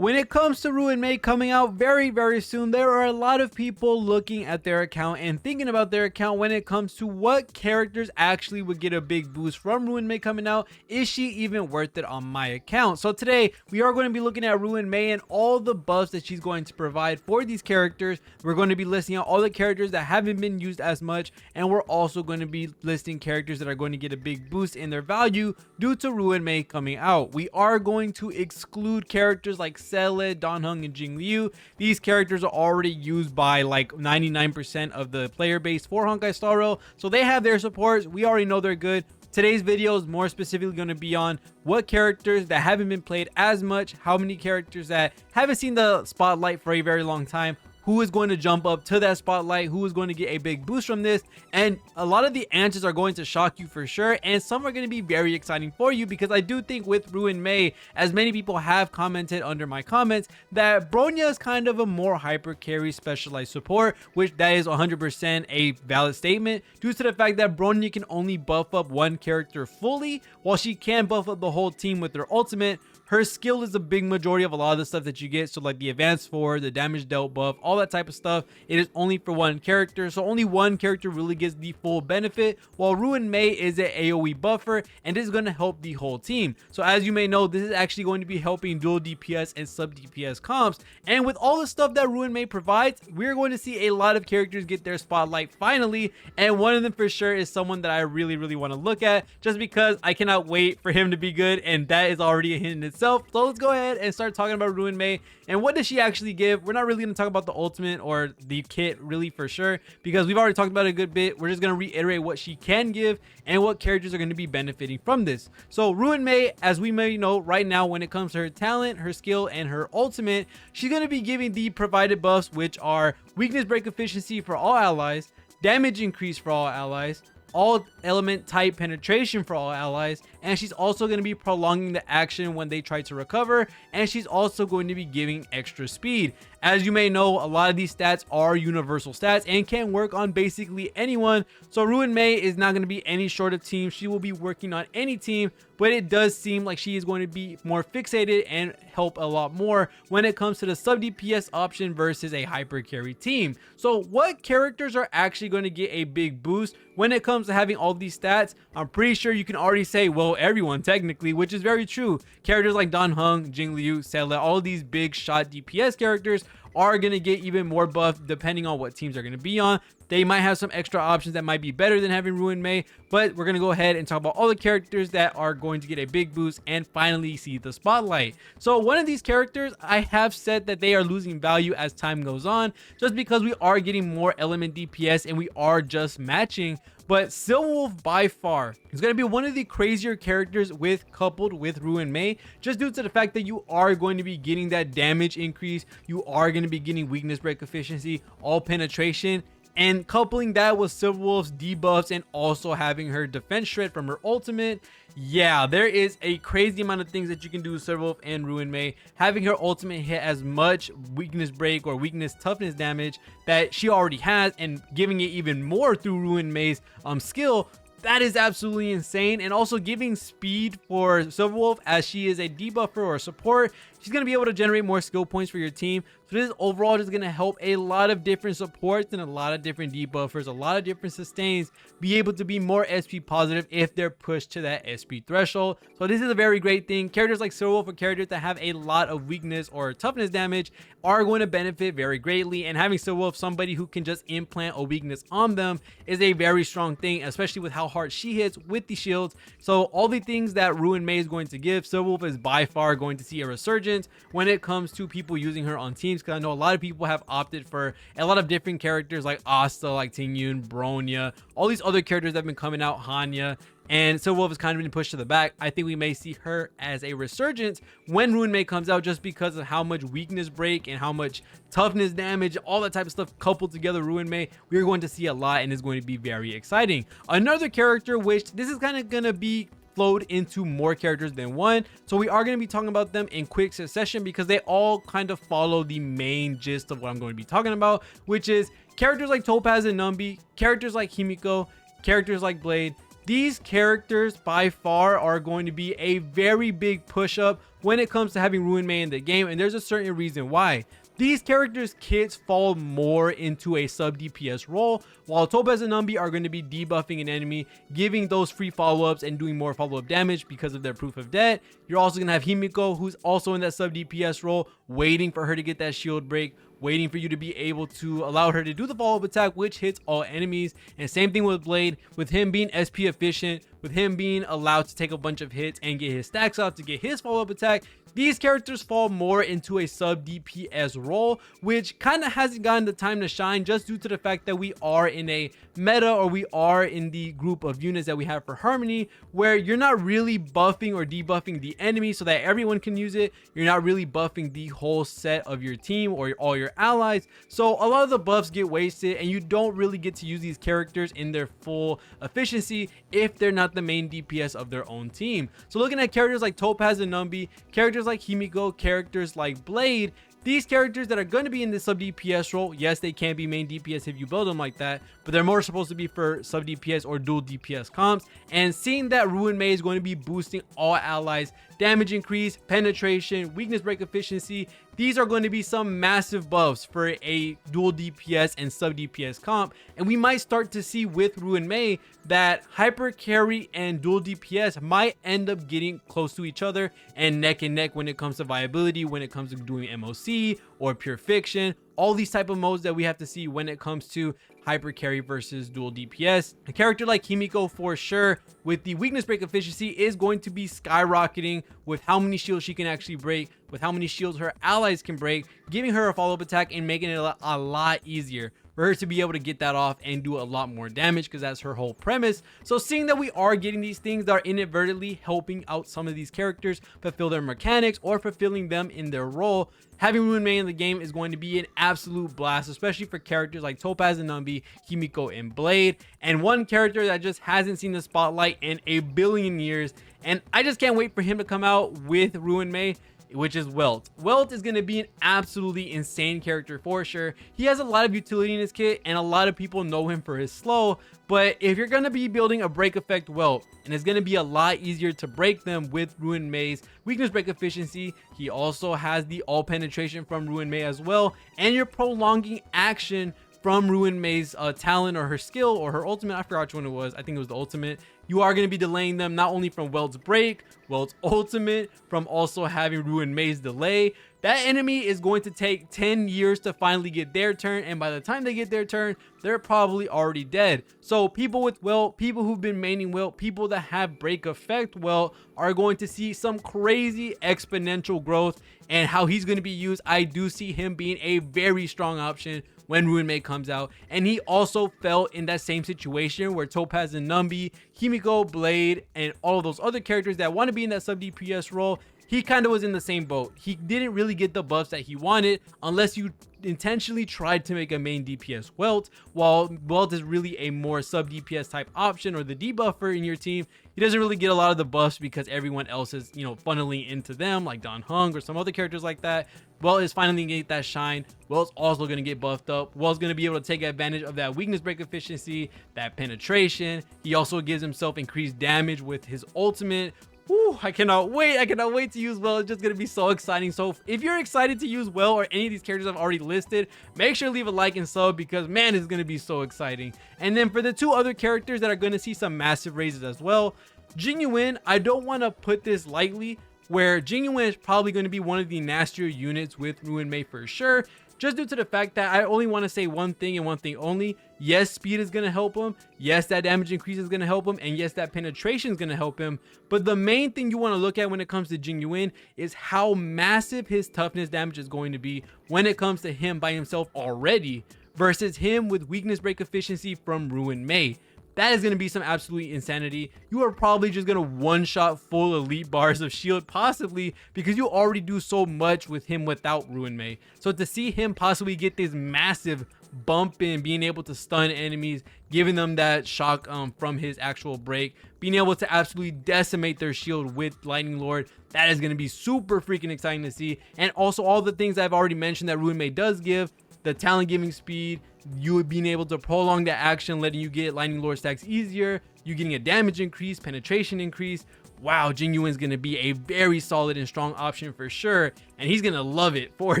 When it comes to Ruan Mei coming out very soon, there are a lot of people looking at their account and thinking about their account when it comes to what characters actually would get a big boost from Ruan Mei coming out. Is she even worth it on my account? So today we are going to be looking at Ruan Mei and all the buffs that she's going to provide for these characters. We're going to be listing out all the characters that haven't been used as much, and we're also going to be listing characters that are going to get a big boost in their value due to Ruan Mei coming out. We are going to exclude characters like Sele, Donhung, and Jingyuan. These characters are already used by like 99% of the player base for Honkai Star Rail, so they have their supports. We already know they're good. Today's video is more specifically going to be on what characters that haven't been played as much, how many characters that haven't seen the spotlight for a very long time, who is going to jump up to that spotlight, who is going to get a big boost from this. And a lot of the answers are going to shock you for sure, and some are going to be very exciting for you, because I do think with Ruan Mei, as many people have commented under my comments, that Bronya is kind of a more hyper carry specialized support, which that is 100% a valid statement due to the fact that Bronya can only buff up one character fully, while she can buff up the whole team with her ultimate. Her skill is a big majority of a lot of the stuff that you get. So like the advanced 4, the damage dealt buff, all that type of stuff, it is only for one character. So only one character really gets the full benefit, while Ruan Mei is an AoE buffer, and this is going to help the whole team. So as you may know, this is actually going to be helping dual DPS and sub DPS comps. And with all the stuff that Ruan Mei provides, we're going to see a lot of characters get their spotlight finally. And one of them for sure is someone that I really want to look at, just because I cannot wait for him to be good. And that is already a hint in itself. So let's go ahead and start talking about Ruan Mei and what does she actually give. We're not really going to talk about the ultimate or the kit really for sure, because we've already talked about it a good bit. We're just going to reiterate what she can give and what characters are going to be benefiting from this. So Ruan Mei, as we may know right now, when it comes to her talent, her skill, and her ultimate, she's going to be giving the provided buffs, which are weakness break efficiency for all allies, damage increase for all allies, all element type penetration for all allies, and she's also going to be prolonging the action when they try to recover, and she's also going to be giving extra speed. As you may know, a lot of these stats are universal stats and can work on basically anyone. So Ruan Mei is not going to be any short of team. She will be working on any team, but it does seem like she is going to be more fixated and help a lot more when it comes to the sub DPS option versus a hyper carry team. So what characters are actually going to get a big boost when it comes to having all these stats? I'm pretty sure you can already say, well, everyone technically, which is very true. Characters like Donhung, Jingliu, Sele, all these big shot DPS characters are going to get even more buff depending on what teams are going to be on. They might have some extra options that might be better than having Ruan Mei, but we're going to go ahead and talk about all the characters that are going to get a big boost and finally see the spotlight. So one of these characters, I have said that they are losing value as time goes on, just because we are getting more element DPS and we are just matching. But Silverwolf by far is going to be one of the crazier characters coupled with Ruan Mei, just due to the fact that you are going to be getting that damage increase, you are going to be getting weakness break efficiency, all penetration, and coupling that with Silverwolf's debuffs and also having her defense shred from her ultimate. Yeah, there is a crazy amount of things that you can do with Silverwolf and Ruan Mei. Having her ultimate hit as much weakness break or weakness toughness damage that she already has, and giving it even more through Ruan Mei's skill, that is absolutely insane. And also giving speed for Silverwolf, as she is a debuffer or a support. She's going to be able to generate more skill points for your team. So this overall is going to help a lot of different supports and a lot of different debuffers, a lot of different sustains be able to be more SP positive if they're pushed to that SP threshold. So this is a very great thing. Characters like Silverwolf or characters that have a lot of weakness or toughness damage are going to benefit very greatly. And having Silverwolf, somebody who can just implant a weakness on them, is a very strong thing, especially with how hard she hits with the shields. So all the things that Ruan Mei is going to give, Silverwolf is by far going to see a resurgence when it comes to people using her on teams, because I know a lot of people have opted for a lot of different characters like Asta, like Jingyuan, Bronya, all these other characters that have been coming out, Hanya, and Silverwolf has kind of been pushed to the back. I think we may see her as a resurgence when Ruan Mei comes out, just because of how much weakness break and how much toughness damage, all that type of stuff coupled together. Ruan Mei, we're going to see a lot, and it's going to be very exciting. Another character, which this is kind of going to be flowed into more characters than one, so we are going to be talking about them in quick succession, because they all kind of follow the main gist of what I'm going to be talking about, which is characters like Topaz and Numbi, characters like Himiko, characters like Blade. These characters by far are going to be a very big push up when it comes to having Ruan Mei in the game, and there's a certain reason why. These characters' kits fall more into a sub DPS role, while Topaz and Numbi are going to be debuffing an enemy, giving those free follow-ups and doing more follow-up damage because of their proof of debt. You're also going to have Himiko, who's also in that sub DPS role, waiting for her to get that shield break, waiting for you to be able to allow her to do the follow-up attack, which hits all enemies. And same thing with Blade, with him being SP efficient, with him being allowed to take a bunch of hits and get his stacks off to get his follow-up attack. These characters fall more into a sub DPS role, which kind of hasn't gotten the time to shine just due to the fact that we are in a meta, or we are in the group of units that we have for Harmony, where you're not really buffing or debuffing the enemy so that everyone can use it. You're not really buffing the whole set of your team or all your allies. So a lot of the buffs get wasted, and you don't really get to use these characters in their full efficiency if they're not the main DPS of their own team. So looking at characters like Topaz and Numbi, characters like Himiko, characters like Blade, these characters that are going to be in the sub DPS role, yes, they can be main DPS if you build them like that, but they're more supposed to be for sub DPS or dual DPS comps. And seeing that Ruan Mei is going to be boosting all allies, damage increase, penetration, weakness break efficiency, these are going to be some massive buffs for a dual DPS and sub DPS comp. And we might start to see with Ruan Mei that Hypercarry and dual DPS might end up getting close to each other and neck when it comes to viability, when it comes to doing MOC or pure fiction, all these type of modes that we have to see when it comes to Hypercarry versus dual DPS. A character like Himiko, for sure, with the weakness break efficiency, is going to be skyrocketing with how many shields she can actually break, with how many shields her allies can break, giving her a follow-up attack and making it a lot easier for her to be able to get that off and do a lot more damage, because that's her whole premise. So seeing that we are getting these things that are inadvertently helping out some of these characters fulfill their mechanics or fulfilling them in their role, having Ruan Mei in the game is going to be an absolute blast, especially for characters like Topaz and Numbi, Himiko and Blade, and one character that just hasn't seen the spotlight in a billion years, and I just can't wait for him to come out with Ruan Mei, which is Welt. Welt is going to be an absolutely insane character for sure. He has a lot of utility in his kit, and a lot of people know him for his slow, but if you're going to be building a break effect Welt, and it's going to be a lot easier to break them with Ruan Mei's weakness break efficiency, he also has the all penetration from Ruan Mei as well, and you're prolonging action from Ruan Mei's talent or her skill or her ultimate. I forgot which one it was. I think it was the ultimate. You are going to be delaying them not only from Welt's break, Welt's ultimate, from also having Ruan Mei's delay. That enemy is going to take 10 years to finally get their turn, and by the time they get their turn, they're probably already dead. So people with Welt, people who've been maining Welt, people that have break effect Welt are going to see some crazy exponential growth, and how he's going to be used, I do see him being a very strong option when Ruan Mei comes out. And he also fell in that same situation where Topaz and Numbi, Himiko, Blade, and all of those other characters that want to be in that sub DPS role, he kind of was in the same boat. He didn't really get the buffs that he wanted unless you intentionally tried to make a main DPS Welt. While Welt is really a more sub DPS type option, or the debuffer in your team, he doesn't really get a lot of the buffs because everyone else is, you know, funneling into them, like Don Hung or some other characters like that. Welt is finally gonna get that shine. Welt's also gonna get buffed up. Welt's gonna be able to take advantage of that weakness break efficiency, that penetration. He also gives himself increased damage with his ultimate. Woo, I cannot wait. I cannot wait to use Welt. It's just going to be so exciting. So if you're excited to use Welt or any of these characters I've already listed, make sure to leave a like and sub, because man, it's going to be so exciting. And then for the two other characters that are going to see some massive raises as well, Jingyuan, I don't want to put this lightly, where Jingyuan is probably going to be one of the nastier units with Ruan Mei for sure, just due to the fact that I only want to say one thing and one thing only. Yes, speed is going to help him. Yes, that damage increase is going to help him. And yes, that penetration is going to help him. But the main thing you want to look at when it comes to Jingyuan is how massive his toughness damage is going to be when it comes to him by himself already versus him with weakness break efficiency from Ruan Mei. That is going to be some absolute insanity. You are probably just going to one-shot full elite bars of shield, possibly, because you already do so much with him without Ruan Mei. So to see him possibly get this massive bump in, being able to stun enemies, giving them that shock from his actual break, being able to absolutely decimate their shield with Lightning Lord, that is going to be super freaking exciting to see. And also all the things I've already mentioned that Ruan Mei does give, the talent giving speed, you being able to prolong that action, letting you get Lightning Lord stacks easier, you getting a damage increase, penetration increase, wow, Jingyuan's going to be a very solid and strong option for sure. And he's going to love it for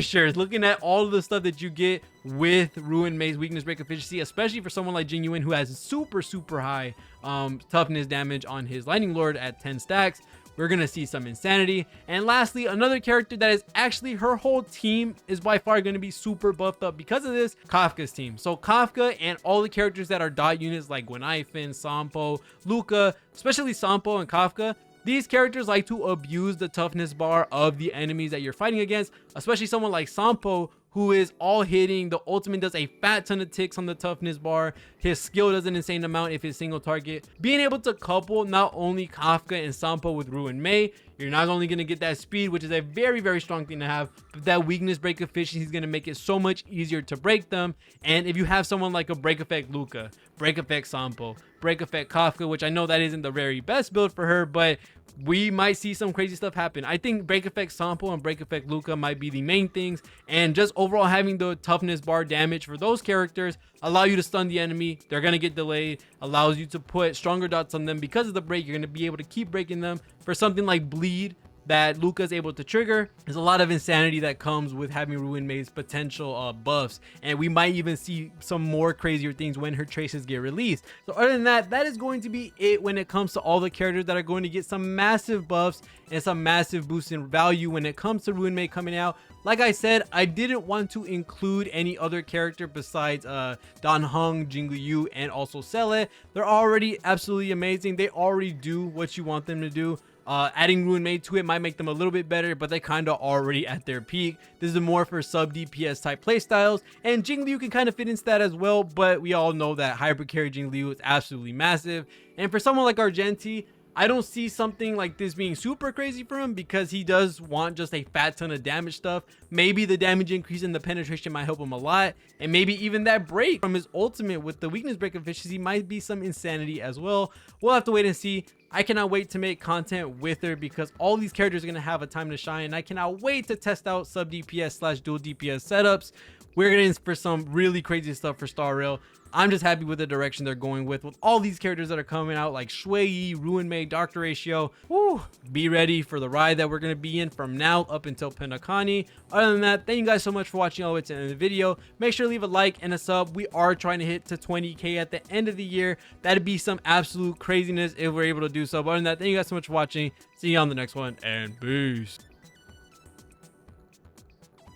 sure. Looking at all of the stuff that you get with Ruan Mei's weakness break efficiency, especially for someone like Jingyuan who has super high toughness damage on his Lightning Lord at 10 stacks. We're going to see some insanity. And lastly, another character that is actually her whole team is by far going to be super buffed up because of this, Kafka's team. So Kafka and all the characters that are dot units like Gwenaifin, Sampo, Luca, especially Sampo and Kafka, these characters like to abuse the toughness bar of the enemies that you're fighting against, especially someone like Sampo, who is all hitting. The ultimate does a fat ton of ticks on the toughness bar. His skill does an insane amount if it's single target. Being able to couple not only Kafka and Sampo with Ruan Mei, you're not only going to get that speed, which is a very strong thing to have, but that weakness break efficiency is going to make it so much easier to break them. And if you have someone like a break effect Luca, break effect Sampo, break effect Kafka, which I know that isn't the very best build for her, but we might see some crazy stuff happen. I think break effect Sampo and break effect Luca might be the main things, and just overall having the toughness bar damage for those characters allow you to stun the enemy. They're going to get delayed, allows you to put stronger dots on them. Because of the break, you're going to be able to keep breaking them. For something like bleed that Luca is able to trigger, there's a lot of insanity that comes with having Ruan Mei's potential buffs, and we might even see some more crazier things when her traces get released. So other than that, that is going to be it when it comes to all the characters that are going to get some massive buffs and some massive boost in value when it comes to Ruan Mei coming out. Like I said, I didn't want to include any other character besides Dan Heng, Jingyuan, and also Sele. They're already absolutely amazing. They already do what you want them to do. Adding Ruan Mei to it might make them a little bit better, but they kind of already at their peak. This is more for sub DPS type playstyles, and Jingliu can kind of fit into that as well, but we all know that Hypercarry Jingliu is absolutely massive. And for someone like Argenti, I don't see something like this being super crazy for him because he does want just a fat ton of damage stuff. Maybe the damage increase and the penetration might help him a lot, and maybe even that break from his ultimate with the weakness break efficiency might be some insanity as well. We'll have to wait and see. I cannot wait to make content with her because all these characters are going to have a time to shine, and I cannot wait to test out sub DPS / dual DPS setups. We're going for some really crazy stuff for Star Rail. I'm just happy with the direction they're going with all these characters that are coming out like Shui Yi, Ruan Mei, Dr. Ratio. Woo! Be ready for the ride that we're going to be in from now up until Pentakani. Other than that, thank you guys so much for watching all the way to the end of the video. Make sure to leave a like and a sub. We are trying to hit to 20K at the end of the year. That'd be some absolute craziness if we're able to do so. But other than that, thank you guys so much for watching. See you on the next one, and peace.